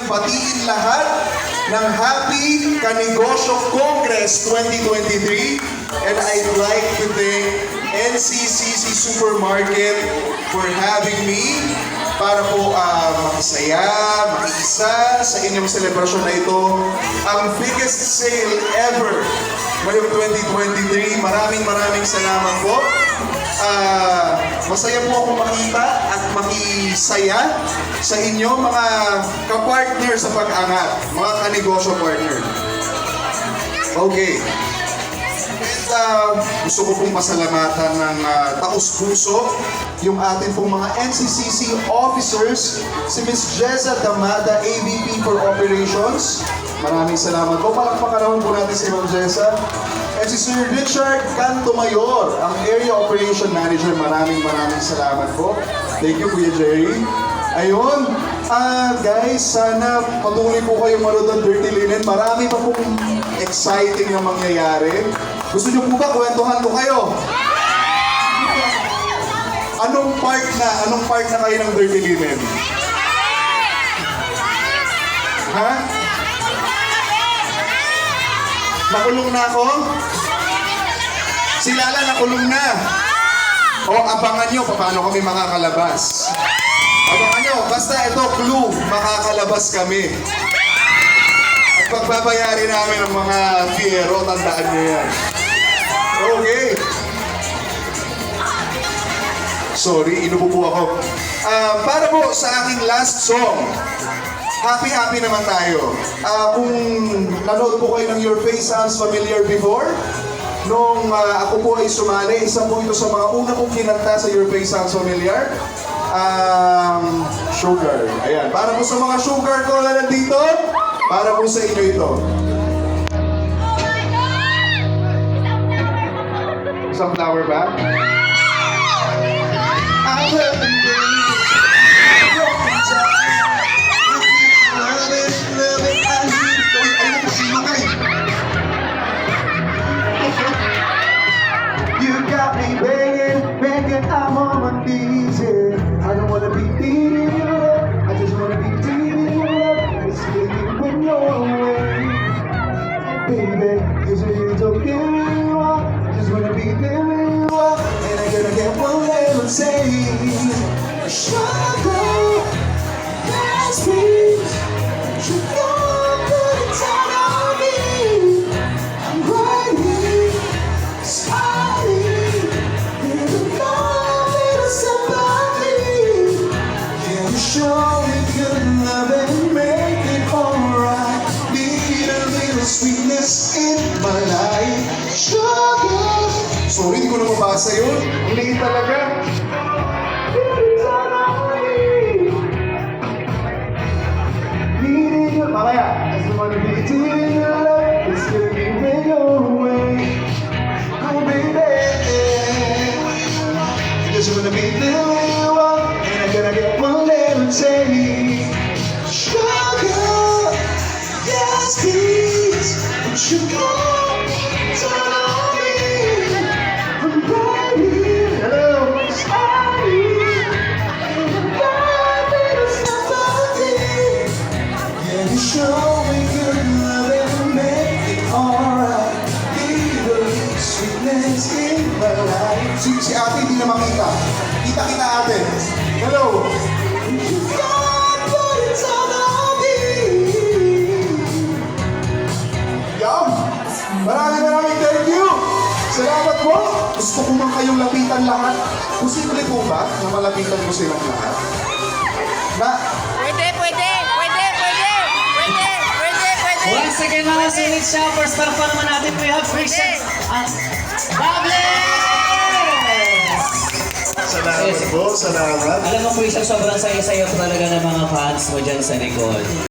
batiin lahat ng Happy Kanegosyo Congress 2023. And I'd like to thank NCCC Supermarket for having me para po makisaya, makiisa sa inyong selebrasyon na ito. Ang biggest sale ever ngayong 2023. Maraming salamat po. Masaya po akong makita at makisaya sa inyo mga kapartner sa pag-angat, mga kanegosyo partner. Okay. Gusto ko pong pasalamatan ng taus-puso yung atin pong mga NCCC officers, si Ms. Jessa Damada, AVP for Operations. Maraming salamat po. Palakpakan naman po natin si Ma'am Jessa. And si Sir Richard Cantomayor, ang Area Operation Manager. Maraming salamat po. Thank you, Kuya Jerry. Ayun, guys, sana patuloy po kayo manood ng Dirty Linen. Marami pa pong exciting na mangyayari. Gusto niyo po ba kwentuhan ko kayo? Anong part na kayo ng Dirty Linen? Ha? Nakulong na ako? Si Lala nakulong na. O, abangan nyo paano kami makakalabas. Abangan nyo, basta ito, clue, makakalabas kami. At pagbabayari namin ang mga fiero, tandaan nyo yan. Okay. Sorry, inubo po ako. Para po sa aking last song, happy naman tayo. Kung nanood po kayo ng Your Face Sounds Familiar before, nung ako po ay sumali, isa po ito sa mga una kong kinanta sa Your Face Sounds Familiar. Sugar. Ayan. Para po sa mga sugar ko na nandito, para po sa inyo ito. Sunflower ba? I love you, baby. You got me begging, I'm on my knees, yeah. I don't wanna be needing your love, I just wanna be needing your love. It's getting when you're away, baby. You say you don't give me up, I just wanna be there when you are, and I'm gonna get one little taste. Sugar, that's sweet. Sugar, put it down on me. I'm right here, smiling. There's a little sympathy. Can you show me good love and make it alright? Need a little sweetness in my life. Sugar. Sorry, hindi ko na mabasa yun. Ang liit talaga. Mamaya, I just wanna be doing your love. It's gonna be way away. Oh baby, I just wanna be there when you are, and I'm gonna get one little taste. Sugar, yes please, sugar, turn on me. I'm right here, hello, sorry. You show me good love and make it alright. Give a little sweetness in my life. Si ate hindi na makita. Kita ate. Hello. You got what it's all on me. Yum! Maraming thank you! Salamat po! Gusto ko man kayong lapitan lahat. Posible po ba na malapitan ko silang lahat? Once again mga Sunit Shoppers, para naman natin we have Christian at Bables! Salamat po, salamat. Alam mo Christian, sobrang saya-saya talaga ng mga fans mo dyan sa likod.